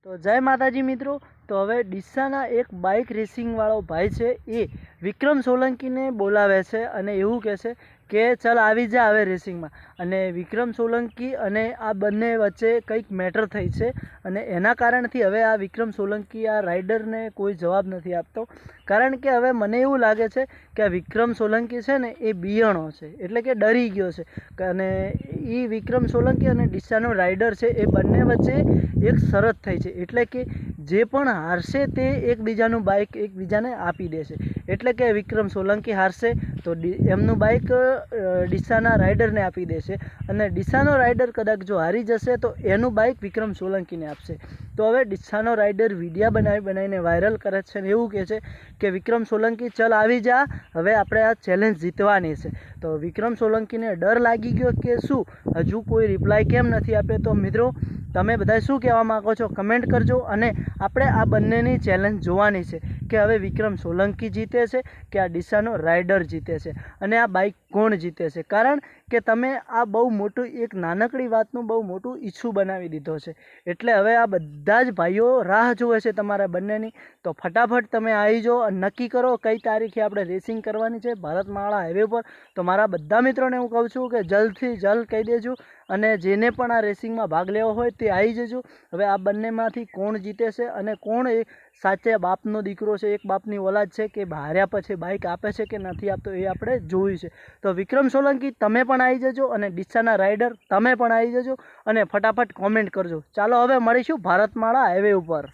તો જય માતાજી મિત્રો। તો હવે ડીસાના એક બાઇક રેસિંગ વાળો ભાઈ છે એ વિક્રમ સોલંકીને બોલાવે છે અને એવું કહે છે કે ચાલ આવી જા હવે રેસિંગમાં। અને વિક્રમ સોલંકી અને આ બંને વચ્ચે કંઈક મેટર થઈ છે અને એના કારણથી હવે આ વિક્રમ સોલંકી આ રાઇડરને કોઈ જવાબ નથી આપતો। કારણ કે હવે મને એવું લાગે છે કે આ વિક્રમ સોલંકી છે ને એ બિયણો છે, એટલે કે ડરી ગયો છે। અને એ વિક્રમ સોલંકી અને ડીસાનો રાઇડર છે એ બંને વચ્ચે એક શરત થઈ છે, એટલે કે જે પણ હારશે તે એકબીજાનું બાઇક એકબીજાને આપી દેશે। એટલે કે વિક્રમ સોલંકી હારશે તો એમનું બાઇક ડીસાના રાઇડરને આપી દેશે અને ડીસાનો રાઇડર કદાચ જો હારી જશે તો એનું બાઇક વિક્રમ સોલંકીને આપશે। તો હવે ડીસાનો રાઇડર વિડીયા બનાવીને વાયરલ કરે છે અને એવું કહે છે કે વિક્રમ સોલંકી ચલ આવી જા, હવે આપણે આ ચેલેન્જ જીતવાની છે। તો વિક્રમ સોલંકીને ડર લાગી ગયો કે શું, હજુ કોઈ રિપ્લાય કેમ નથી આપે? તો મિત્રો તમે બધા શું કહેવા માગો છો કમેન્ટ કરજો। અને આપણે આ બંનેની ચેલેન્જ જોવાની છે કે હવે વિક્રમ સોલંકી જીતે છે કે આ ડીસાનો રાઇડર જીતે છે અને આ બાઇક કોણ જીતે છે। કારણ કે તમે આ બહુ મોટું એક નાનકડી વાતનું બહુ મોટું ઇસ્યુ બનાવી દીધો છે, એટલે હવે આ બધા જ ભાઈઓ રાહ જુએ છે તમારા બંનેની। તો ફટાફટ તમે આવી જાઓ અને નક્કી કરો કઈ તારીખે આપણે રેસિંગ કરવાની છે ભારતમાળા હાઈવે પર। તો મારા બધા મિત્રોને હું કહું છું કે જલ્દથી જલ્દ કહી દેજો અને જેને પણ આ રેસિંગમાં ભાગ લેવો હોય તે આવી જજો। હવે આ બંનેમાંથી કોણ જીતે છે અને કોણ એ સાચે બાપનો દીકરો છે, એક બાપની ઓલાદ છે કે હાર્યા પછી બાઇક આપે છે કે નથી આપતો, એ આપણે જોયું છે। તો વિક્રમ સોલંકી તમે પણ આવી જજો અને ડીસાના રાઇડર તમે પણ આવી જજો અને ફટાફટ કોમેન્ટ કરજો। ચાલો હવે મળીશું ભારતમાળા હાઈવે ઉપર।